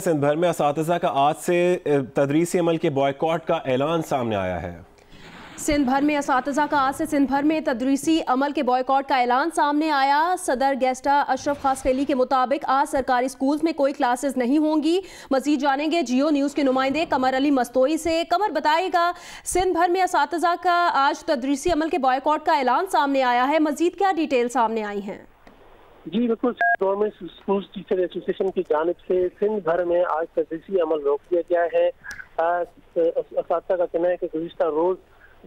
सिंध भर में असातिज़ा का आज से तदरीसी अमल के बॉयकॉट का ऐलान सामने आया है। सिंध भर में असातिज़ा का आज से सिंध भर में तदरीसी अमल के बॉयकॉट का ऐलान सामने आया। सदर गेस्टा अशरफ खासखेली के मुताबिक आज सरकारी स्कूल्स में कोई क्लासेस नहीं होंगी। मजीद जानेंगे जियो न्यूज़ के नुमाइंदे कमर अली मस्तोई से। कमर, बताइएगा, सिंध भर में असातिज़ा का आज तदरीसी अमल के बॉयकॉट का ऐलान सामने आया है, मजीद क्या डिटेल सामने आई हैं? जी बिल्कुल, गवर्नमेंट स्कूल टीचर एसोसिएशन की जानिब से सिंध भर में आज तदरीसी अमल रोक दिया गया है। असातिज़ा का कहना है कि गुज़िश्ता रोज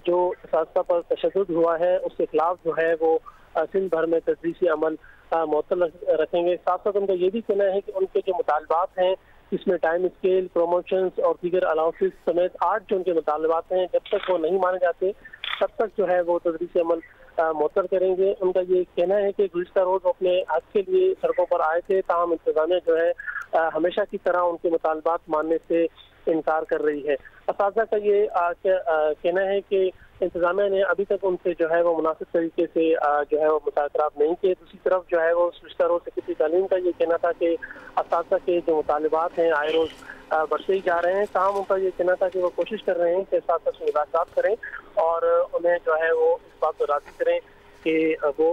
जो असातिज़ा पर तशद्दुद हुआ है उसके खिलाफ जो है वो सिंध भर में तदरीसी अमल मुअत्तल रखेंगे। साथ साथ उनका ये भी कहना है कि उनके जो मुतालबात हैं इसमें टाइम स्केल, प्रमोशंस और दीगर अलाउंसेस समेत 8 जो उनके मुतालबात हैं, जब तक वो नहीं माने जाते तब तक जो है वो तदरीसी अमल मुअत्तल करेंगे। उनका ये कहना है कि गुज़िश्ता रोज अपने हक के लिए सड़कों पर आए थे, ताहम इंतजामिया जो है हमेशा की तरह उनके मुतालबात मानने से इनकार कर रही है। असातिज़ा का ये कहना है कि इंतजामिया ने अभी तक उनसे जो है वो मुनासिब तरीके से जो है वो मुज़ाकरात नहीं किए। दूसरी तरफ जो है वो गुज़िश्ता रोज सेक्रेटरी तालीम का ये कहना था कि असातिज़ा के जो मुतालबात हैं आए रोज बढ़ते ही जा रहे हैं। ताहम उनका ये कहना था कि वो कोशिश कर रहे हैं कि असातिज़ा से मुलाकात करें और उन्हें जो है वो इस बात पर राज़ी करें कि वो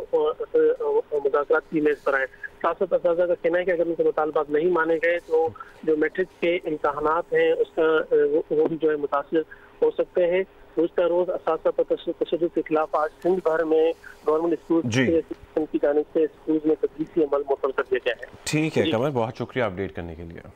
मुज़ाकरात की मेज़ पर आए। साथ साथ असातिज़ा का कहना है कि अगर उनके मुतालबात नहीं माने गए तो जो मैट्रिक के इम्तहानात हैं उसका वो भी जो है मुतासिर हो सकते हैं। गुज़िश्ता रोज असातिज़ा पर तशद्दुद के खिलाफ आज सिंध भर में गवर्नमेंट स्कूल की जानिब से स्कूल में तदरीसी अमल मुअत्तल कर दिया गया है। ठीक है कमर, बहुत शुक्रिया अपडेट करने के लिए।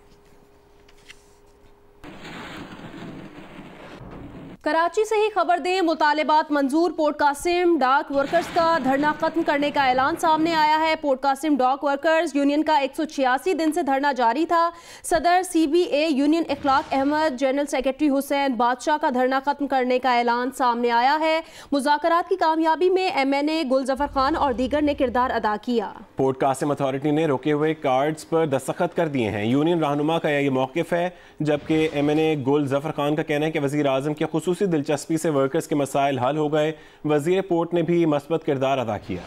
कराची से ही खबर दें, मुतालबात मंजूर। पोर्ट कासिम डाक वर्कर्स का धरना खत्म करने का ऐलान सामने आया है। पोर्ट कासिम डाक वर्कर्स यूनियन का 186 दिन से धरना जारी था। सदर CBA यूनियन इखलाक अहमद, जनरल सेक्रेटरी हुसैन बादशाह का धरना खत्म करने का ऐलान सामने आया है। मुज़ाकरात की कामयाबी में MNA गुल जफर खान और दीगर ने किरदार अदा किया। पोर्ट कासिम अथॉरिटी ने रोके हुए कार्ड्स पर दस्तखत कर दिए हैं। यूनियन रहनुमा का यह मौक़िफ़ है, जबकि MNA गुल जफर खान का कहना है कि वज़ीर आज़म के खुसूसी दिलचस्पी से वर्कर्स के मसाइल हल हो गए। वज़ीर पोर्ट ने भी मस्बत किरदार अदा किया।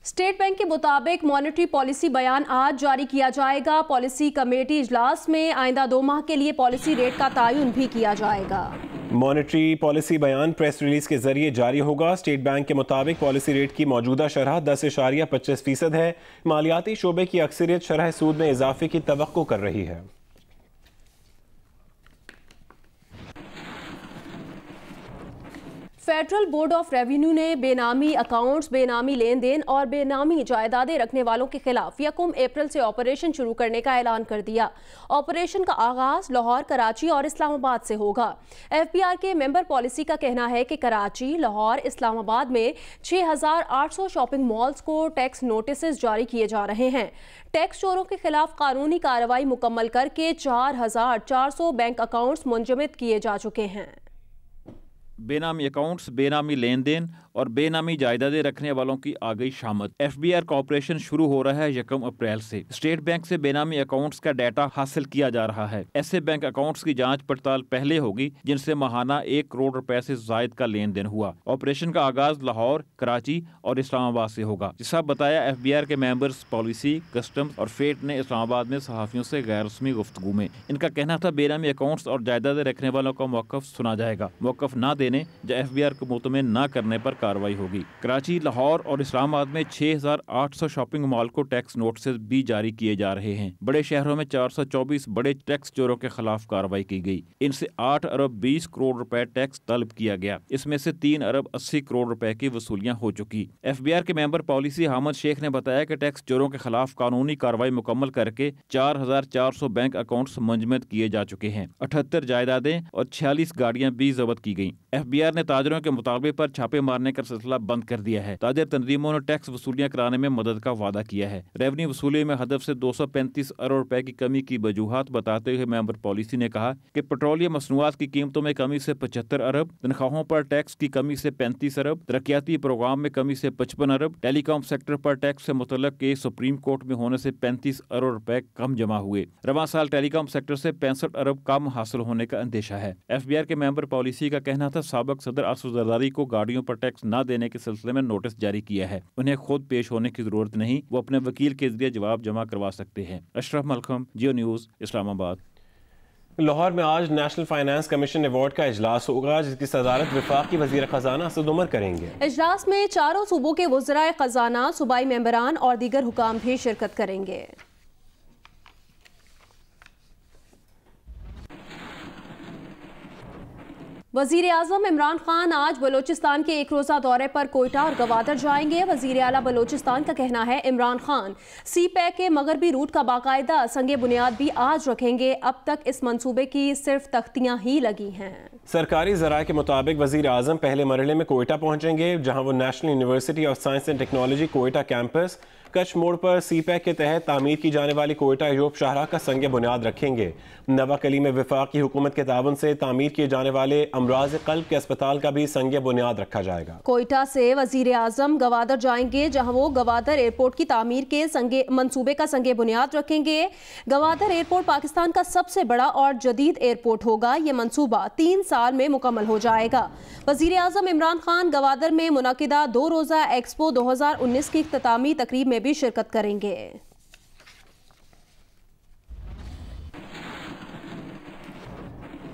स्टेट बैंक के मुताबिक मॉनेटरी पॉलिसी बयान आज जारी किया जाएगा। पॉलिसी कमेटी इजलास में आइंदा 2 माह के लिए पॉलिसी रेट का तयन भी किया जाएगा। मॉनेटरी पॉलिसी बयान प्रेस रिलीज के जरिए जारी होगा। स्टेट बैंक के मुताबिक पॉलिसी रेट की मौजूदा शरह 10.25% है। मालियाती शोबे की अक्सरियत शरह सूद में इजाफे की तवक्को कर रही है। फेडरल बोर्ड ऑफ रेवेन्यू ने बेनामी अकाउंट्स, बेनामी लेन देन और बेनामी जायदादें रखने वालों के खिलाफ 1 अप्रैल से ऑपरेशन शुरू करने का ऐलान कर दिया। ऑपरेशन का आगाज लाहौर, कराची और इस्लामाबाद से होगा। FBR के मेंबर पॉलिसी का कहना है कि कराची, लाहौर, इस्लामाबाद में 6800 शॉपिंग मॉल्स को टैक्स नोटिस जारी किए जा रहे हैं। टैक्स चोरों के खिलाफ कानूनी कार्रवाई मुकम्मल करके 4400 बैंक अकाउंट्स मुंजमद किए जा चुके हैं। बेनामी अकाउंट्स, बेनामी लेन देन और बेनामी जायदादें रखने वालों की आ गई शामत। FBR का ऑपरेशन शुरू हो रहा है 1 अप्रैल से। स्टेट बैंक से बेनामी अकाउंट्स का डाटा हासिल किया जा रहा है। ऐसे बैंक अकाउंट्स की जांच पड़ताल पहले होगी जिनसे माहाना 1 करोड़ रुपए से जायद का लेन देन हुआ। ऑपरेशन का आगाज लाहौर, कराची और इस्लामाबाद से होगा। जैसा बताया FBR के मेंबर्स पॉलिसी, कस्टम्स और फेट ने इस्लामाबाद में सहाफियों से गैर रस्मी गुफ्तगू में इनका कहना था बेनामी अकाउंट्स और जायदादें रखने वालों का मौक़िफ़ सुना जाएगा। मौक़िफ़ ना देने या FBR को मुतमिन न करने पर कार्रवाई होगी। कराची, लाहौर और इस्लामाबाद में 6800 शॉपिंग मॉल को टैक्स नोटिस भी जारी किए जा रहे हैं। बड़े शहरों में 424 बड़े टैक्स चोरों के खिलाफ कार्रवाई की गई। इनसे 8 अरब 20 करोड़ रुपए टैक्स तलब किया गया। इसमें से 3 अरब 80 करोड़ रुपए की वसूलियां हो चुकी। FBR के मेंबर पॉलिसी हामिद शेख ने बताया कि टैक्स चोरों के खिलाफ कानूनी कार्रवाई मुकम्मल करके 4400 बैंक अकाउंट्स मुंजमद किए जा चुके हैं। 78 जायदादें और 46 गाड़ियां भी जब्त की गई। FBR ने ताजरों के मुतालबे पर छापे मारने का सिलसिला बंद कर दिया है। ताजर तंजीमों ने टैक्स वसूलियां कराने में मदद का वादा किया है। रेवन्यू वसूली में हदफ से 235 अरब रुपए की कमी की वजूहात बताते हुए मेंबर पॉलिसी ने कहा कि पेट्रोलियम मसनूआत की कीमतों में कमी से 75 अरब, तनख्वाहों पर टैक्स की कमी से 35 अरब, तरक्याती प्रोग्राम में कमी से 55 अरब, टेलीकॉम सेक्टर पर टैक्स से मुतल्लक केस सुप्रीम कोर्ट में होने से 35 अरब रुपए कम जमा हुए। रवां साल टेलीकॉम सेक्टर से 65 अरब कम हासिल होने का अंदेशा है। FBR के मेंबर पॉलिसी का कहना था साबिक सदर असद जरदारी को गाड़ियों पर टैक्स न देने के सिलसिले में नोटिस जारी किया है। उन्हें खुद पेश होने की जरूरत नहीं, वो अपने वकील के जरिए जवाब जमा करवा सकते हैं। अशरफ मलखम, जियो न्यूज़, इस्लामाबाद। लाहौर में आज नेशनल फाइनेंस कमीशन अवार्ड का इजलास होगा, जिसकी सदारत वफाकी वजीर खजाना असद उमर करेंगे। इजलास में चारों सूबों के वज़राए खजाना, सूबाई मेंबरान और दीगर हुकाम भी शिरकत करेंगे। वजीर आज़म इमरान खान आज बलोचिस्तान के एक रोज़ा दौरे पर कोयटा और गवादर जाएंगे। वजीर आला बलोचिस्तान का कहना है इमरान खान सी पैक के मगरबी रूट का बाकायदा संगे बुनियाद भी आज रखेंगे। अब तक इस मंसूबे की सिर्फ तख्तियां ही लगी हैं। सरकारी ज़राए के मुताबिक वजीर आज़म पहले मरहले में कोयटा पहुंचेंगे, जहां वो national university of science and technology Quetta campus, Kutch मोड़ पर सी पैक के तहत तामीर की जाने वाली कोयटा यूरोप शाहराह का संगे बुनियाद रखेंगे। नवाकली में वफाकी हुकूमत के ताउन से तामीर किए जाने वाले अमराज कल्ब के अस्पताल का भी संगे बुनियाद रखा जाएगा। कोयटा से वजीर आज़म गवादर जाएंगे, जहां वो गवादर एयरपोर्ट की तामीर के मंसूबे का संगे बुनियाद रखेंगे। गवादर एयरपोर्ट पाकिस्तान का सबसे बड़ा और जदीद एयरपोर्ट होगा। ये मंसूबा 3 साल में मुकम्मल हो जाएगा। वजीर आज़म इमरान खान गवादर में मुनक़िदा 2 रोज़ा एक्सपो 2019 की इख्तितामी तकरीब में भी शिरकत करेंगे।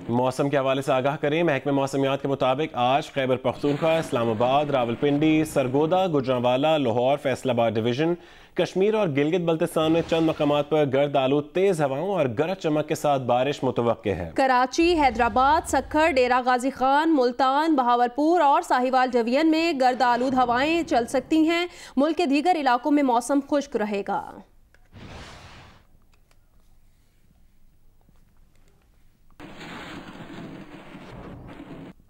मौसम के हवाले से आगाह करें। महकमे मौसमियात के मुताबिक आज खैबर पख्तूनख्वा, इस्लामाबाद, रावलपिंडी, सरगोदा, गुजरांवाला, लाहौर, फैसलाबाद डिवीजन, कश्मीर और गिलगित बल्तिस्तान में चंद मकामात पर गर्द आलूद तेज हवाओं और गरज चमक के साथ बारिश मुतवक्के है। कराची, हैदराबाद, सक्खर, डेरा गाजी खान, मुल्तान, बहावलपुर और साहिवाल डिवीजन में गर्द आलूद हवाएं चल सकती हैं। मुल्क के दीगर इलाकों में मौसम खुश्क रहेगा।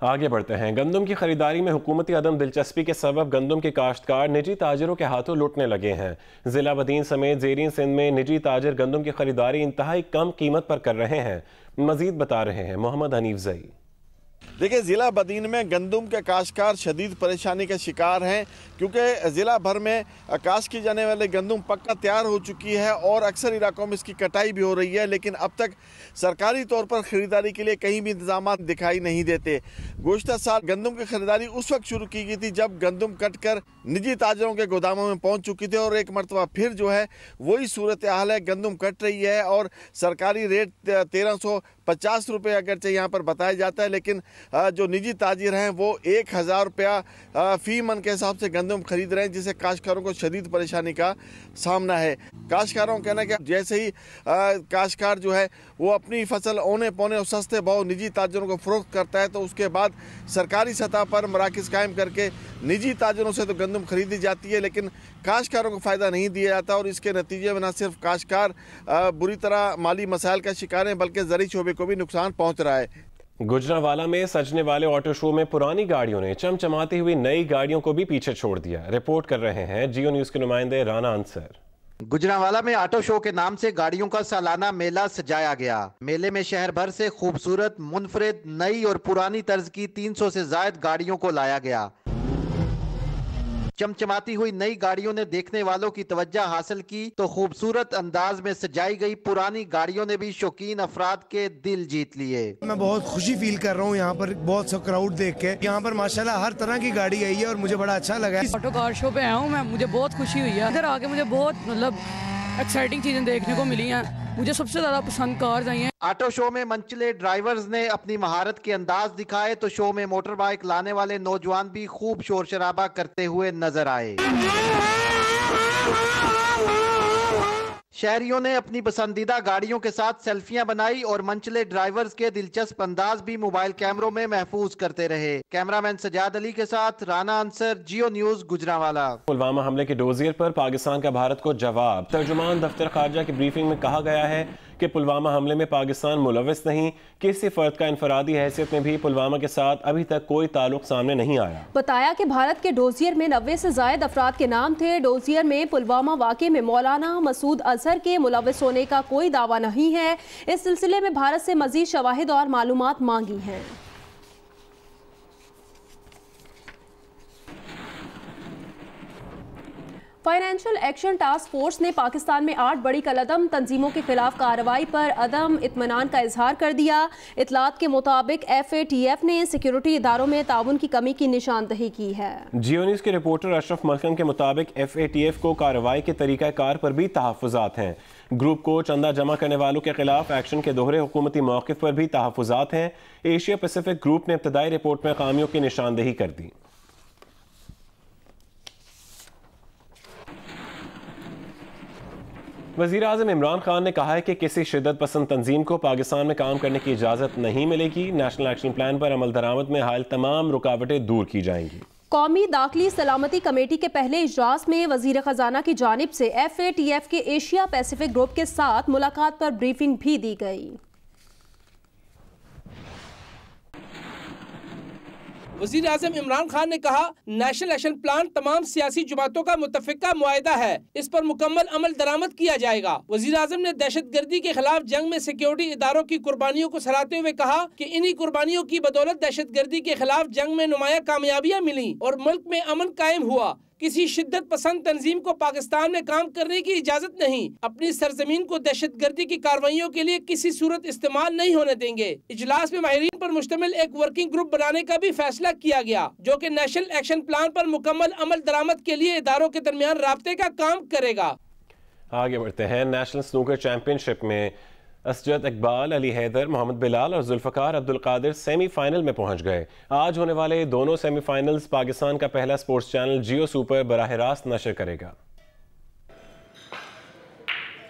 आगे बढ़ते हैं। गंदम की खरीदारी में हुकूमती अदम दिलचस्पी के सबब गंदम के काश्तकार निजी ताजरों के हाथों लुटने लगे हैं। जिला बदीन समेत ज़ेरीन सिंध में निजी ताजर गंदम की खरीदारी इंतहाई कम कीमत पर कर रहे हैं। मजीद बता रहे हैं मोहम्मद हनीफ जई। देखिए, ज़िला बदीन में गंदम के काश्तकार शदीद परेशानी के शिकार हैं, क्योंकि ज़िला भर में काश्त की जाने वाली गंदम पक्का तैयार हो चुकी है और अक्सर इलाकों में इसकी कटाई भी हो रही है, लेकिन अब तक सरकारी तौर पर ख़रीदारी के लिए कहीं भी इंतजाम दिखाई नहीं देते। गुज़श्ता साल गंदम की खरीदारी उस वक्त शुरू की गई थी जब गंदम कट कर निजी ताजरों के गोदामों में पहुँच चुकी थी, और एक मरतबा फिर जो है वही सूरत हाल है। गंदम कट रही है और सरकारी रेट 1350 रुपये अगरचे यहाँ पर बताया जाता है, लेकिन जो निजी ताजिर हैं वो 1000 रुपया फी मन के हिसाब से गंदम खरीद रहे हैं, जिससे काश्तकारों को शदीद परेशानी का सामना है। काश्तकारों का कहना है कि जैसे ही काश्तकार जो है वो अपनी फसल औने पौने और सस्ते भाव निजी ताजिरों को फरोख्त करता है, तो उसके बाद सरकारी सतह पर मराकज़ कायम करके निजी ताजिरों से तो गंदम खरीदी जाती है, लेकिन काश्तकारों को फ़ायदा नहीं दिया जाता, और इसके नतीजे में न सिर्फ काश्तकार बुरी तरह माली मसाइल का शिकार हैं, बल्कि ज़रूरी शोबे को भी नुकसान पहुँच रहा है। गुजरांवाला में सजने वाले ऑटो शो में पुरानी गाड़ियों ने चमचमाती हुई नई गाड़ियों को भी पीछे छोड़ दिया। रिपोर्ट कर रहे हैं जियो न्यूज़ के नुमाइंदे राना अंसर। गुजरांवाला में ऑटो शो के नाम से गाड़ियों का सालाना मेला सजाया गया। मेले में शहर भर से खूबसूरत, मुनफरिद, नई और पुरानी तर्ज की 300 से ज्यादा गाड़ियों को लाया गया। चमचमाती हुई नई गाड़ियों ने देखने वालों की तवज्जो हासिल की, तो खूबसूरत अंदाज में सजाई गई पुरानी गाड़ियों ने भी शौकीन अफराद के दिल जीत लिए। मैं बहुत खुशी फील कर रहा हूँ यहाँ पर बहुत सा क्राउड देख के। यहाँ पर माशाल्लाह हर तरह की गाड़ी आई है और मुझे बड़ा अच्छा लगा। ऑटो कार शो पे आया हूँ मैं, मुझे बहुत खुशी हुई है। इधर आके मुझे बहुत एक्साइटिंग चीजें देखने को मिली हैं। मुझे सबसे ज्यादा पसंद कार्स आई हैं। ऑटो शो में मंचले ड्राइवर्स ने अपनी महारत के अंदाज दिखाए, तो शो में मोटर बाइक लाने वाले नौजवान भी खूब शोर शराबा करते हुए नजर आए। शहरियों ने अपनी पसंदीदा गाड़ियों के साथ सेल्फियां बनाई और मंचले ड्राइवर्स के दिलचस्प अंदाज भी मोबाइल कैमरों में महफूज करते रहे। कैमरामैन सजाद अली के साथ राना अंसर, जियो न्यूज़, गुजरांवाला। पुलवामा हमले के डोजियर पर पाकिस्तान का भारत को जवाब। तर्जुमान दफ्तर खारजा की ब्रीफिंग में कहा गया है कि पुलवामा हमले में पाकिस्तान मुलविस नहीं, किसी फर्द का इनफरादी हैसियत में भी पुलवामा के साथ अभी तक कोई ताल्लुक सामने नहीं आया। बताया कि भारत के डोजियर में 90 से ज्यादा अफराद के नाम थे। डोजियर में पुलवामा वाक़े में मौलाना मसूद अजहर के मुलविस होने का कोई दावा नहीं है। इस सिलसिले में भारत से मजीद शवाहिद और मालूमात मांगी हैं। फाइनेंशियल एक्शन टास्क फोर्स ने पाकिस्तान में 8 बड़ी कलअदम तंजीमों के खिलाफ कार्रवाई पर अदम इत्मीनान का इजहार कर दिया। इतलात के मुताबिक FATF ने सिक्योरिटी इदारों में ताउन की कमी की निशानदही की है। जियो न्यूज़ के रिपोर्टर अशरफ मलकम के मुताबिक FATF को कार्रवाई के तरीक़ाकार पर भी तहफ़्फ़ुज़ात हैं। ग्रुप को चंदा जमा करने वालों के खिलाफ एक्शन के दोहरे हुकूमती मौक़िफ़ पर भी तहफ़्फ़ुज़ात हैं। एशिया पैसिफिक ग्रुप ने इब्तदाई रिपोर्ट में खामियों की निशानदही कर दी। वज़ीर आज़म इमरान खान ने कहा है कि किसी शिद्दत पसंद तंजीम को पाकिस्तान में काम करने की इजाज़त नहीं मिलेगी। नेशनल एक्शन प्लान पर अमल दरामद में हाल तमाम रुकावटें दूर की जाएंगी। कौमी दाखिली सलामती कमेटी के पहले इजलास में वज़ीर ख़जाना की जानिब से FATF के एशिया पैसिफिक ग्रुप के साथ मुलाकात पर ब्रीफिंग भी दी गई। वज़ीर आज़म इमरान खान ने कहा, नेशनल एक्शन प्लान तमाम सियासी जमातों का मुत्तफ़िका मुआहिदा है, इस पर मुकम्मल अमल दरामद किया जाएगा। वज़ीर आज़म ने दहशतगर्दी के खिलाफ जंग में सिक्योरिटी इदारों की कुर्बानियों को सराहते हुए कहा कि इन्हीं कुर्बानियों की बदौलत दहशतगर्दी के खिलाफ जंग में नुमाया कामयाबियाँ मिली और मुल्क में अमन कायम हुआ। किसी शिद्दत पसंद तंजीम को पाकिस्तान में काम करने की इजाजत नहीं। अपनी सरजमीन को दहशतगर्दी की कार्रवाइयों के लिए किसी सूरत इस्तेमाल नहीं होने देंगे। इजलास में माहिरीन पर मुश्तमिल एक वर्किंग ग्रुप बनाने का भी फैसला किया गया, जो कि नेशनल एक्शन प्लान पर मुकम्मल अमल दरामद के लिए इदारों के दरमियान राब्ते का काम करेगा। आगे बढ़ते हैं। नेशनल स्नूकर चैंपियनशिप में असजद इकबाल, अली हैदर, मोहम्मद बिलाल और जुल्फ़कार अब्दुल कादिर सेमीफाइनल में पहुंच गए। आज होने वाले दोनों सेमीफाइनल्स पाकिस्तान का पहला स्पोर्ट्स चैनल जियो सुपर बराह रास्त नशर करेगा।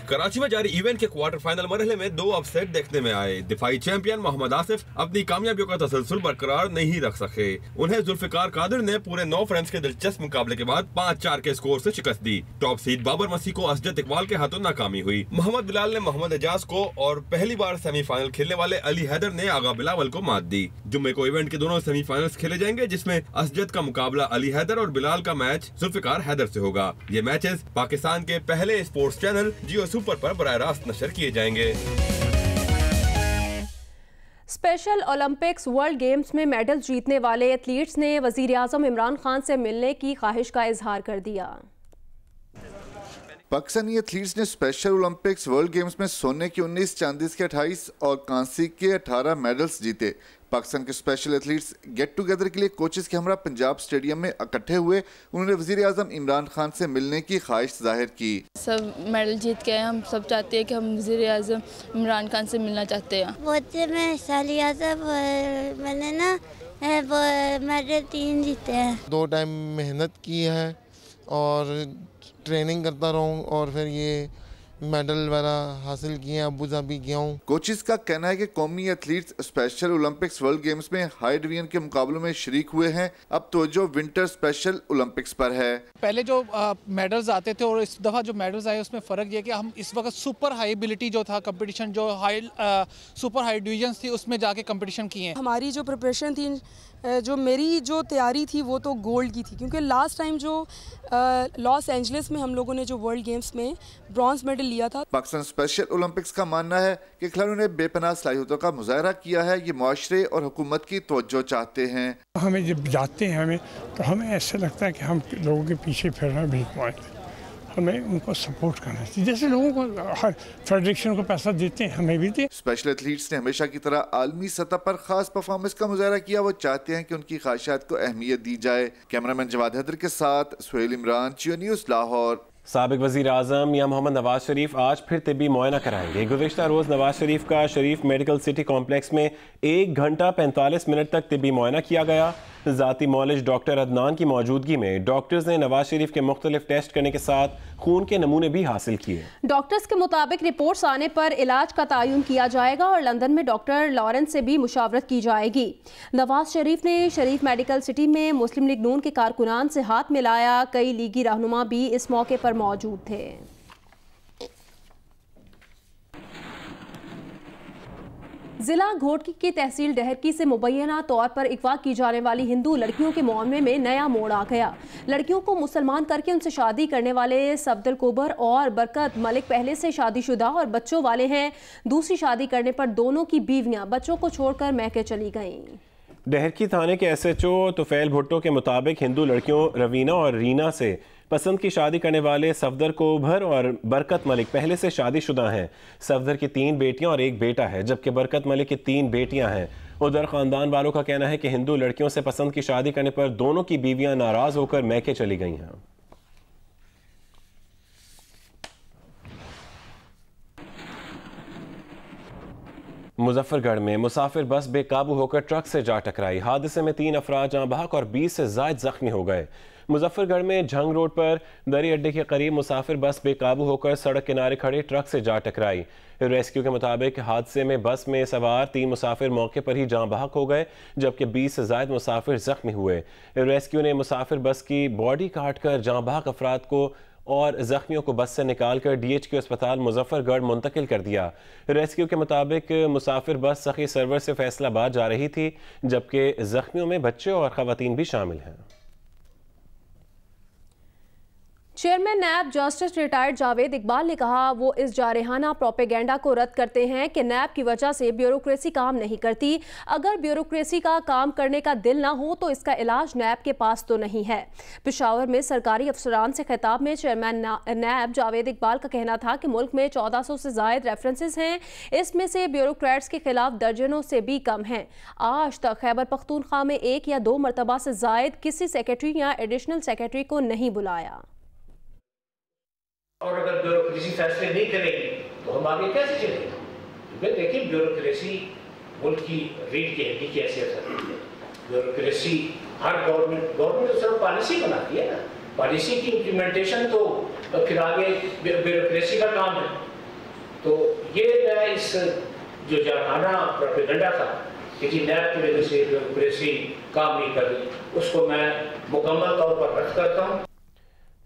कराची में जारी इवेंट के क्वार्टर फाइनल मरहले में 2 अपसेट देखने में आए। दिफाई चैंपियन मोहम्मद आसिफ अपनी कामयाबियों का तसलसल बरकरार नहीं रख सके। उन्हें जुल्फ़िकार कादिर ने पूरे 9 फ्रेंड्स के दिलचस्प मुकाबले के बाद 5-4 के स्कोर से शिकस्त दी। टॉप सीड बाबर मसीह को असजद इकबाल के हाथों नाकामी हुई। मोहम्मद बिलाल ने मोहम्मद एजाज को और पहली बार सेमीफाइनल खेलने वाले अली हैदर ने आगा बिलावल को मात दी। जुम्मे को इवेंट के दोनों सेमीफाइनल्स खेले जाएंगे, जिसमें असजद का मुकाबला अली हैदर और बिलाल का मैच जुल्फ़िकार हैदर से होगा। ये मैचेस पाकिस्तान के पहले स्पोर्ट्स चैनल जियो सुपर पर बराह रास्त नशर किए जाएंगे। स्पेशल ओलंपिक्स वर्ल्ड गेम्स में मेडल जीतने वाले एथलीट्स ने वज़ीर आज़म इमरान खान से मिलने की ख्वाहिश का इजहार कर दिया। पाकिस्तानी एथलीट्स ने स्पेशल ओलंपिक्स वर्ल्ड गेम्स में सोने के 19, चांदी के 28 और कांसी के 18 मेडल्स जीते। पाकिस्तान के स्पेशल एथलीट्स गेट टुगेदर के लिए कोचेस के हमरा पंजाब स्टेडियम में इकट्ठे हुए। उन्होंने वज़ीर आज़म इमरान खान से मिलने की ख्वाहिश जाहिर की। सब मेडल जीत के आए, हम सब चाहते हैं कि हम वज़ीर आज़म इमरान खान से मिलना चाहते हैं। बच्चे में हिस्सा लिया था, मैंने ना मेडल 3 जीते हैं। 2 टाइम मेहनत की है और ट्रेनिंग करता रहूँ और फिर ये मेडल वगैरह हासिल किए। अबू धाबी गया हूँ। कोचेस का कहना है कि कौमी athletes special Olympics world games में हाई डिवीजन के मुकाबलों में शरीक हुए हैं। अब तवज्जो विंटर स्पेशल ओलंपिक्स पर है। पहले जो मेडल्स आते थे और इस दफ़ा जो मेडल्स आए उसमें फ़र्क ये कि हम इस वक्त सुपर हाई एबिलिटी जो था कंपटीशन, जो सुपर हाई डिवीजन थी, उसमें जाके कंपटीशन किए हैं। हमारी जो प्रिपरेशन थी, जो मेरी जो तैयारी थी वो तो गोल्ड की थी, क्योंकि लास्ट टाइम जो लॉस एंजलिस में हम लोगों ने जो वर्ल्ड गेम्स में ब्रॉन्ज मेडल लिया था। पाकिस्तान स्पेशल ओलंपिक्स का मानना है कि खिलाड़ियों ने बेपनाह सलाहियतों का मुजाहरा किया है। ये मुआशरे और हुकूमत की तवज्जो चाहते हैं। हमें जब जाते हैं तो हमें ऐसा लगता है कि हम लोगों के पीछे फिर रहे हैं, भीख मांगते। हमें उनको सपोर्ट करना चाहिए, जैसे लोगों को हर फेडरेशन को पैसा देते हैं हमें भी दे। स्पेशल एथलीट्स ने हमेशा की तरह आलमी सतह पर खास परफॉर्मेंस का मुजाहरा किया। वो चाहते हैं कि उनकी ख्वाहिशात को अहमियत दी जाए। कैमरामैन जवाद हैदर के साथ सुहेल इमरान, जियो न्यूज़, लाहौर। साबिक वज़ीर आज़म या मोहम्मद नवाज शरीफ आज फिर तिब्बी मुआयना कराएंगे। गुज़िश्ता रोज़ नवाज शरीफ का शरीफ मेडिकल सिटी कॉम्प्लेक्स में 1 घंटा 45 मिनट तक तिब्बी मुआयना किया गया। ज़ाती मौलिज डॉक्टर अदनान की मौजूदगी में डॉक्टर्स ने नवाज शरीफ के मुख्तलिफ टेस्ट करने के साथ खून के नमूने भी हासिल किए। डॉक्टर्स के मुताबिक रिपोर्ट्स आने पर इलाज का तयन किया जाएगा और लंदन में डॉक्टर लॉरेंस से भी मुशावरत की जाएगी। नवाज शरीफ ने शरीफ मेडिकल सिटी में मुस्लिम लीग नून के कारकुनान से हाथ मिलाया। कई लीगी रहनुमा भी इस मौके पर मौजूद थे। जिला घोटकी की तहसील डहरकी से मुबैना तौर पर अगवा की जाने वाली हिंदू लड़कियों के मामले में नया मोड़ आ गया। लड़कियों को मुसलमान करके उनसे शादी करने वाले सफदल कुबर और बरकत मलिक पहले से शादीशुदा और बच्चों वाले हैं। दूसरी शादी करने पर दोनों की बीवियां बच्चों को छोड़कर मैके चली गईं। डहरकी थाने के SHO तुफैल भुट्टो के मुताबिक हिंदू लड़कियों रवीना और रीना से पसंद की शादी करने वाले सफदर कोभर और बरकत मलिक पहले से शादीशुदा हैं। सफदर की 3 बेटियां और 1 बेटा है, जबकि बरकत मलिक की 3 बेटियां हैं। उधर खानदान वालों का कहना है कि हिंदू लड़कियों से पसंद की शादी करने पर दोनों की बीवियां नाराज होकर मैके चली गई हैं। मुजफ्फरगढ़ में मुसाफिर बस बेकाबू होकर ट्रक से जा टकराई। हादसे में 3 अफराद जाँ बहक और 20 से ज़ायद जख्मी हो गए। मुजफ्फरगढ़ में झंग रोड पर दरी अड्डे के करीब मुसाफिर बस बेकाबू होकर सड़क किनारे खड़े ट्रक से जा टकराई। रेस्क्यू के मुताबिक हादसे में बस में सवार 3 मुसाफिर मौके पर ही जाँ बहक हो गए, जबकि 20 से ज़ायद मुसाफिर जख्मी हुए। रेस्क्यू ने मुसाफिर बस की बॉडी काट कर जाँ बहक अफराद को और जख्मियों को बस से निकालकर DHQ अस्पताल मुजफ्फरगढ़ मुंतकिल कर दिया। रेस्क्यू के मुताबिक मुसाफिर बस सखी सरवर से फैसलाबाद जा रही थी, जबकि जख्मियों में बच्चे और खवातीन भी शामिल हैं। Chairman NAB justice retired Javed Iqbal ने कहा वो इस जारहाना प्रोपेगेंडा को रद्द करते हैं कि नैब की वजह से ब्यूरोक्रेसी काम नहीं करती। अगर ब्यूरोक्रेसी का काम करने का दिल ना हो तो इसका इलाज नैब के पास तो नहीं है। पेशावर में सरकारी अफसरान से खिताब में चेयरमैन नैब जावेद इकबाल का कहना था कि मुल्क में 1400 से ज़ायद रेफरेंसेस हैं, इसमें से ब्यूरोक्रेट्स के खिलाफ दर्जनों से भी कम हैं। आज तक खैबर पख्तूनख्वा में 1 या 2 मरतबा से ज़ायद किसी सेक्रेटरी या एडिशनल सेक्रेटरी को नहीं बुलाया। और अगर ब्यूरोक्रेसी फैसले नहीं करेगी तो हम आगे कैसे चलेंगे? क्योंकि देखिए ब्यूरोक्रेसी मुल्क की रीढ़ की हड्डी की हैसियत रखती है। ब्यूरोक्रेसी हर गवर्नमेंट तो सिर्फ पॉलिसी बनाती है ना, पॉलिसी की इम्प्लीमेंटेशन तो फिर आगे ब्यूरोक्रेसी का काम है। तो ये मैं इस जो जारहाना प्रोपेगेंडा था कि नैब की वजह से ब्यूरोक्रेसी काम नहीं कर रही, उसको मैं मुकम्मल तौर पर रद्द करता हूँ।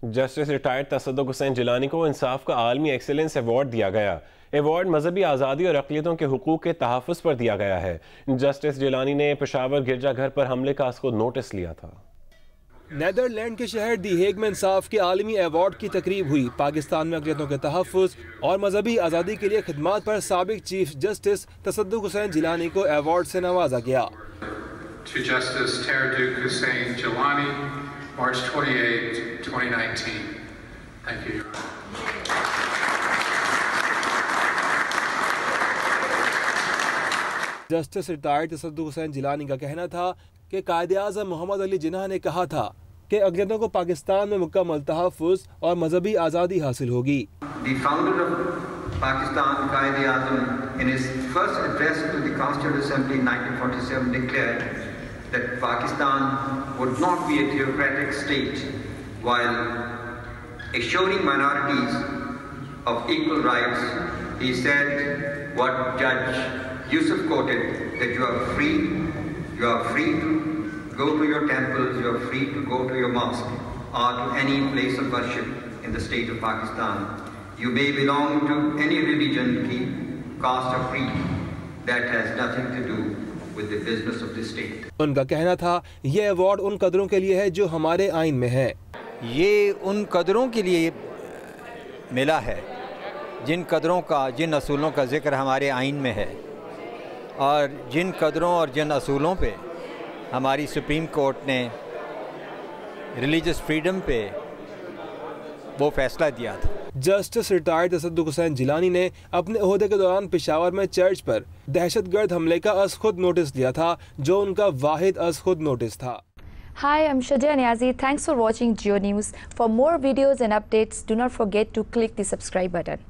जस्टिस रिटायर्ड तसद्दुक़ हुसैन जिलानी को इंसाफ का आलमी एक्सीलेंस अवार्ड दिया गया। अवार्ड मजहबी आज़ादी और अक़लियतों के हुकूक के तहफ़्फ़ुज़ पर दिया गया है। जस्टिस जिलानी ने पेशावर गिरजाघर पर हमले का खुद नोटिस लिया था। नेदरलैंड के शहर दी हेग में इंसाफ के आलमी अवार्ड की तकरीब हुई। पाकिस्तान में अक़लियतों के तहफ़्फ़ुज़ और मजहबी आज़ादी के लिए खिदमात पर साबिक़ चीफ जस्टिस तसद्दुक़ हुसैन जिलानी को अवार्ड से नवाजा गया। March 28, 2019. Thank you. Justice retired Tassaduq Hussain Jillani का कहना था कि कायदे-आज़म मोहम्मद अली जिन्ना ने कहा था कि अक़लियतों को पाकिस्तान में मुकम्मल तहफ़्फ़ुज़ और मजहबी आज़ादी हासिल होगी। The founder of Pakistan, Qaid-e-Azam, in his first address to the Constituent Assembly in 1947 declared that Pakistan would not be a theocratic state while assuring minorities of equal rights. He said what Judge Yusuf quoted, that you are free to go to your temples, you are free to go to your mosque or to any place of worship in the state of Pakistan. You may belong to any religion, caste or creed. That has nothing to do with the business of the state. उनका कहना था ये award उन कदरों के लिए है जो हमारे आइन में है। ये उन कदरों के लिए मिला है जिन कदरों का, जिन असूलों का जिक्र हमारे आइन में है और जिन कदरों और जिन असूलों पे हमारी सुप्रीम कोर्ट ने रिलीजियस फ्रीडम पे वो फैसला दिया था। जस्टिस रिटायर्ड तसद्दुक़ हुसैन जिलानी ने अपने ओहदे के दौरान पेशावर में चर्च पर दहशतगर्द हमले का खुद नोटिस लिया था, जो उनका वाहिद खुद नोटिस था। Hi, I'm Shajia Niazi. Thanks for watching Geo News. For more videos and updates, do not forget to click the subscribe button.